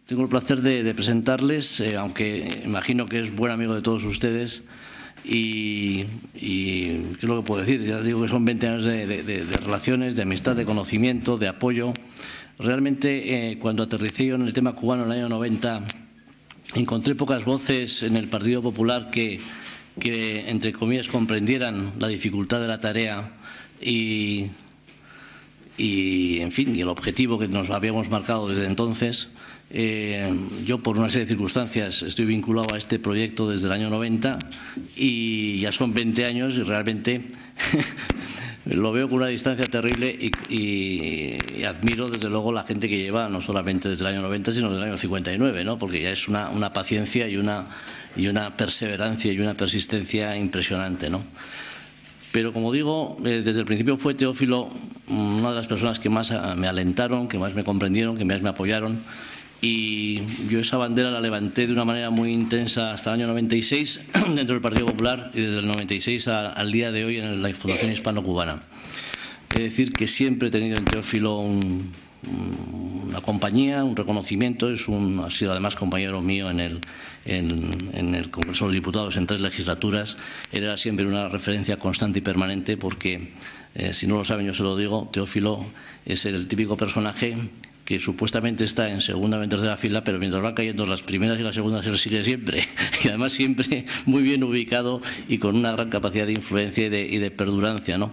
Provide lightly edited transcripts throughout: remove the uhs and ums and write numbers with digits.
Tengo el placer de presentarles, aunque imagino que es buen amigo de todos ustedes, y ¿qué es lo que puedo decir? Ya digo que son 20 años de relaciones, de amistad, de conocimiento, de apoyo. Realmente, cuando aterricé yo en el tema cubano en el año 90, encontré pocas voces en el Partido Popular que entre comillas, comprendieran la dificultad de la tarea y en fin, y el objetivo que nos habíamos marcado desde entonces. Yo, por una serie de circunstancias, estoy vinculado a este proyecto desde el año 90 y ya son 20 años y realmente lo veo con una distancia terrible y admiro desde luego la gente que lleva, no solamente desde el año 90, sino desde el año 59, ¿no? Porque ya es una paciencia y una perseverancia y una persistencia impresionante, ¿no? Pero, como digo, desde el principio fue Teófilo una de las personas que más me alentaron, que más me comprendieron, que más me apoyaron. Y yo esa bandera la levanté de una manera muy intensa hasta el año 96 dentro del Partido Popular y desde el 96 al día de hoy en la Fundación Hispano-Cubana. Es decir, que siempre he tenido en Teófilo una compañía, un reconocimiento. Ha sido además compañero mío en el Congreso de los Diputados en 3 legislaturas. Él era siempre una referencia constante y permanente porque, si no lo saben, yo se lo digo, Teófilo es el típico personaje que supuestamente está en segunda o en tercera fila, pero mientras van cayendo las primeras y las segundas, él sigue siempre. Y además siempre muy bien ubicado y con una gran capacidad de influencia y de perdurancia, ¿no?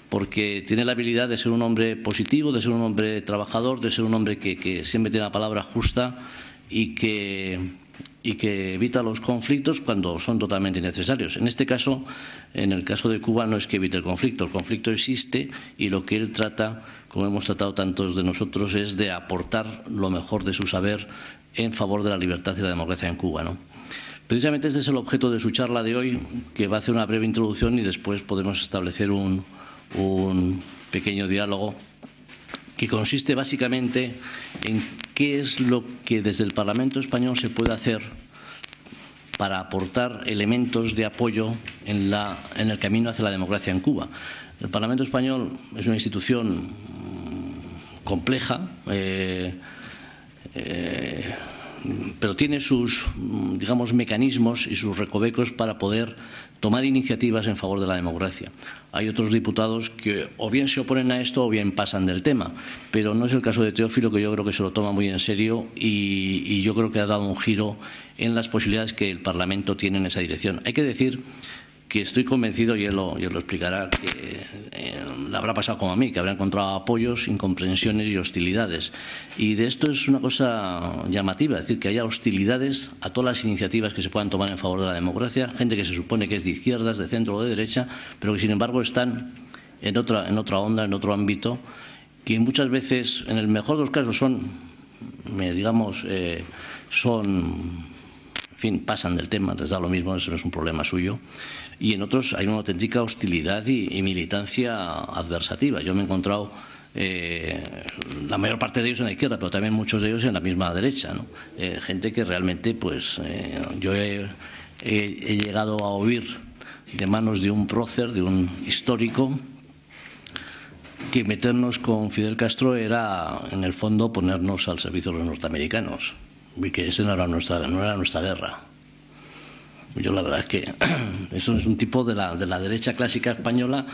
Porque tiene la habilidad de ser un hombre positivo, de ser un hombre trabajador, de ser un hombre que siempre tiene la palabra justa y que evita los conflictos cuando son totalmente innecesarios. En este caso, en el caso de Cuba, no es que evite el conflicto existe y lo que él trata, como hemos tratado tantos de nosotros, es de aportar lo mejor de su saber en favor de la libertad y la democracia en Cuba, ¿no? Precisamente este es el objeto de su charla de hoy, que va a hacer una breve introducción y después podemos establecer un pequeño diálogo que consiste básicamente en qué es lo que desde el Parlamento español se puede hacer para aportar elementos de apoyo en el camino hacia la democracia en Cuba. El Parlamento español es una institución compleja, pero tiene sus, digamos, mecanismos y sus recovecos para poder tomar iniciativas en favor de la democracia. Hay otros diputados que o bien se oponen a esto o bien pasan del tema, pero no es el caso de Teófilo, que yo creo que se lo toma muy en serio y yo creo que ha dado un giro en las posibilidades que el Parlamento tiene en esa dirección. Hay que decir que estoy convencido, y él lo explicará, que le habrá pasado como a mí, que habrá encontrado apoyos, incomprensiones y hostilidades. Y de esto es una cosa llamativa, es decir, que haya hostilidades a todas las iniciativas que se puedan tomar en favor de la democracia, gente que se supone que es de izquierdas, de centro o de derecha, pero que sin embargo están en otra onda, en otro ámbito, que muchas veces, en el mejor de los casos, son, digamos, en fin, pasan del tema, les da lo mismo, eso no es un problema suyo. Y en otros hay una auténtica hostilidad y militancia adversativa. Yo me he encontrado la mayor parte de ellos en la izquierda, pero también muchos de ellos en la misma derecha, ¿no? Gente que realmente, pues, yo he llegado a oír de manos de un prócer, de un histórico, que meternos con Fidel Castro era, en el fondo, ponernos al servicio de los norteamericanos, y que esa no era nuestra guerra. Yo la verdad es que eso es un tipo de la derecha clásica española,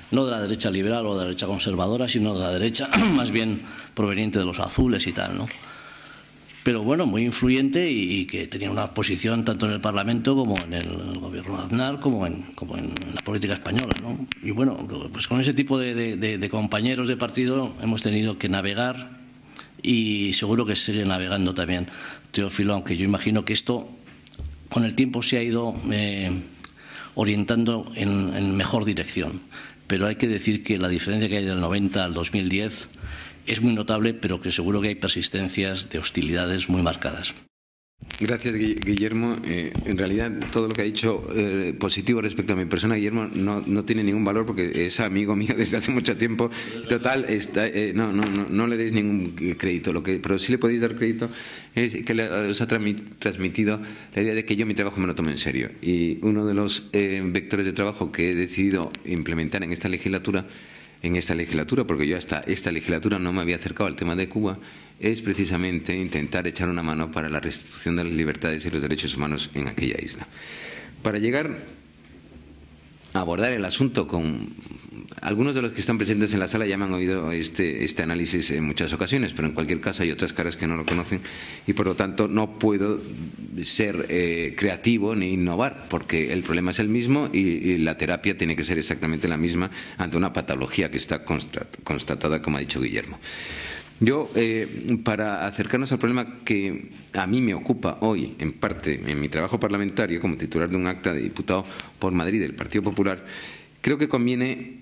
no de la derecha liberal o de la derecha conservadora, sino de la derecha más bien proveniente de los azules y tal, ¿no? Pero bueno, muy influyente y que tenía una posición tanto en el Parlamento como en el gobierno de Aznar, como en la política española, ¿no? Y bueno, pues con ese tipo de compañeros de partido hemos tenido que navegar y seguro que sigue navegando también Teófilo, aunque yo imagino que esto con el tiempo se ha ido orientando en mejor dirección. Pero hay que decir que la diferencia que hay del 90 al 2010 es muy notable, pero que seguro que hay persistencias de hostilidades muy marcadas. Gracias, Guillermo. En realidad, todo lo que ha dicho positivo respecto a mi persona, Guillermo, no tiene ningún valor porque es amigo mío desde hace mucho tiempo. Total, no le deis ningún crédito. Pero sí le podéis dar crédito es que os ha transmitido la idea de que yo mi trabajo me lo tomo en serio. Y uno de los vectores de trabajo que he decidido implementar en esta legislatura en esta legislatura, porque yo hasta esta legislatura no me había acercado al tema de Cuba, es precisamente intentar echar una mano para la restitución de las libertades y los derechos humanos en aquella isla. Para llegar a abordar el asunto con… Algunos de los que están presentes en la sala ya me han oído este análisis en muchas ocasiones, pero en cualquier caso hay otras caras que no lo conocen y por lo tanto no puedo ser creativo ni innovar, porque el problema es el mismo y la terapia tiene que ser exactamente la misma ante una patología que está constatada, como ha dicho Guillermo. Yo, para acercarnos al problema que a mí me ocupa hoy, en parte, en mi trabajo parlamentario, como titular de un acta de diputado por Madrid del Partido Popular, creo que conviene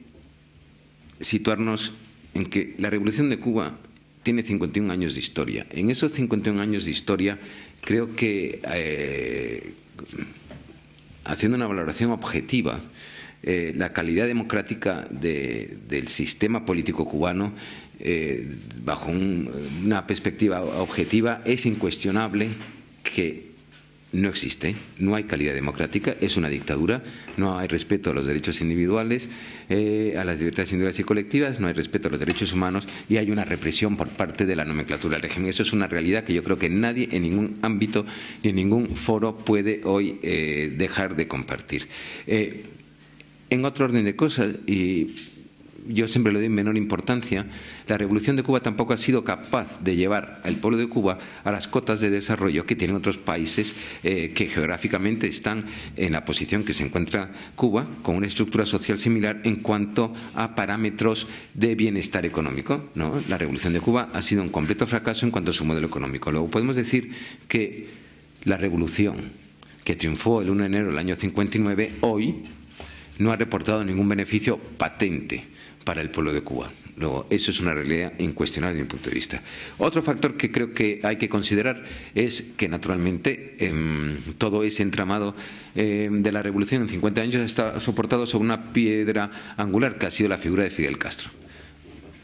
situarnos en que la Revolución de Cuba tiene 51 años de historia. En esos 51 años de historia, creo que, haciendo una valoración objetiva, la calidad democrática del sistema político cubano, bajo una perspectiva objetiva, es incuestionable que no existe, no hay calidad democrática, es una dictadura, no hay respeto a los derechos individuales, a las libertades individuales y colectivas, no hay respeto a los derechos humanos y hay una represión por parte de la nomenclatura del régimen. Eso es una realidad que yo creo que nadie en ningún ámbito ni en ningún foro puede hoy dejar de compartir. En otro orden de cosas, y yo siempre le doy menor importancia, la Revolución de Cuba tampoco ha sido capaz de llevar al pueblo de Cuba a las cotas de desarrollo que tienen otros países que geográficamente están en la posición que se encuentra Cuba, con una estructura social similar en cuanto a parámetros de bienestar económico, ¿no? La Revolución de Cuba ha sido un completo fracaso en cuanto a su modelo económico. Luego podemos decir que la revolución que triunfó el 1 de enero del año 59, hoy no ha reportado ningún beneficio patente para el pueblo de Cuba. Luego, eso es una realidad incuestionable desde mi punto de vista. Otro factor que creo que hay que considerar es que, naturalmente, todo ese entramado de la revolución en 50 años está soportado sobre una piedra angular que ha sido la figura de Fidel Castro.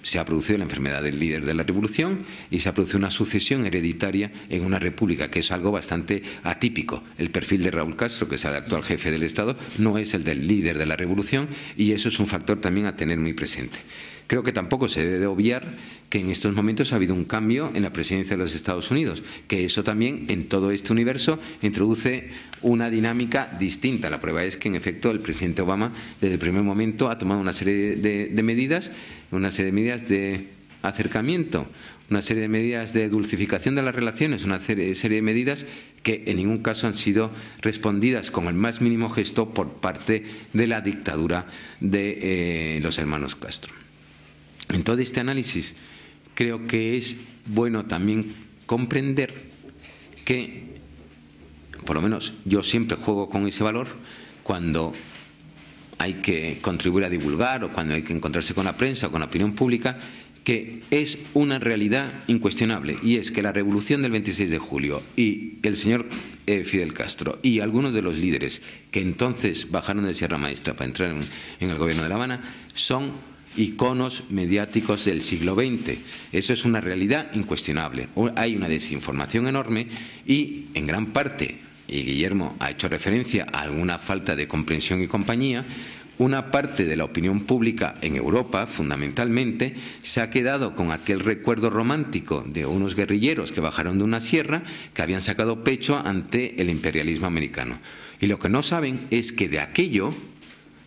Se ha producido la enfermedad del líder de la revolución y se ha producido una sucesión hereditaria en una república, que es algo bastante atípico. El perfil de Raúl Castro, que es el actual jefe del Estado, no es el del líder de la revolución y eso es un factor también a tener muy presente. Creo que tampoco se debe obviar que en estos momentos ha habido un cambio en la presidencia de los Estados Unidos, que eso también en todo este universo introduce una dinámica distinta. La prueba es que en efecto el presidente Obama desde el primer momento ha tomado una serie de medidas, de acercamiento, una serie de medidas de dulcificación de las relaciones, una serie de medidas que en ningún caso han sido respondidas con el más mínimo gesto por parte de la dictadura de los hermanos Castro. En todo este análisis creo que es bueno también comprender que, por lo menos yo siempre juego con ese valor, cuando hay que contribuir a divulgar o cuando hay que encontrarse con la prensa o con la opinión pública, que es una realidad incuestionable, y es que la revolución del 26 de julio y el señor Fidel Castro y algunos de los líderes que entonces bajaron de Sierra Maestra para entrar en el gobierno de La Habana son iconos mediáticos del siglo XX. Eso es una realidad incuestionable. Hay una desinformación enorme y en gran parte, y Guillermo ha hecho referencia a alguna falta de comprensión y compañía, una parte de la opinión pública en Europa, fundamentalmente, se ha quedado con aquel recuerdo romántico de unos guerrilleros que bajaron de una sierra, que habían sacado pecho ante el imperialismo americano. Y lo que no saben es que de aquello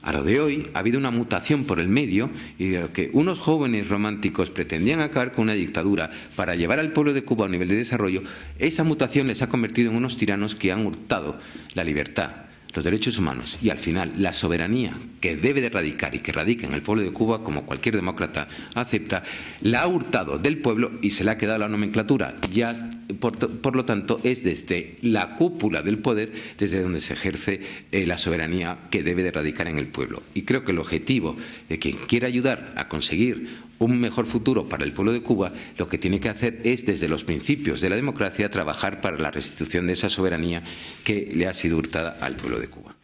a lo de hoy ha habido una mutación por el medio, y de lo que unos jóvenes románticos pretendían acabar con una dictadura para llevar al pueblo de Cuba a un nivel de desarrollo, esa mutación les ha convertido en unos tiranos que han hurtado la libertad, los derechos humanos y al final la soberanía que debe de radicar y que radica en el pueblo de Cuba, como cualquier demócrata acepta, la ha hurtado del pueblo y se le ha quedado la nomenclatura. Ya, por lo tanto, es desde la cúpula del poder desde donde se ejerce la soberanía que debe de radicar en el pueblo. Y creo que el objetivo de quien quiera ayudar a conseguir un mejor futuro para el pueblo de Cuba, lo que tiene que hacer es, desde los principios de la democracia, trabajar para la restitución de esa soberanía que le ha sido hurtada al pueblo de Cuba.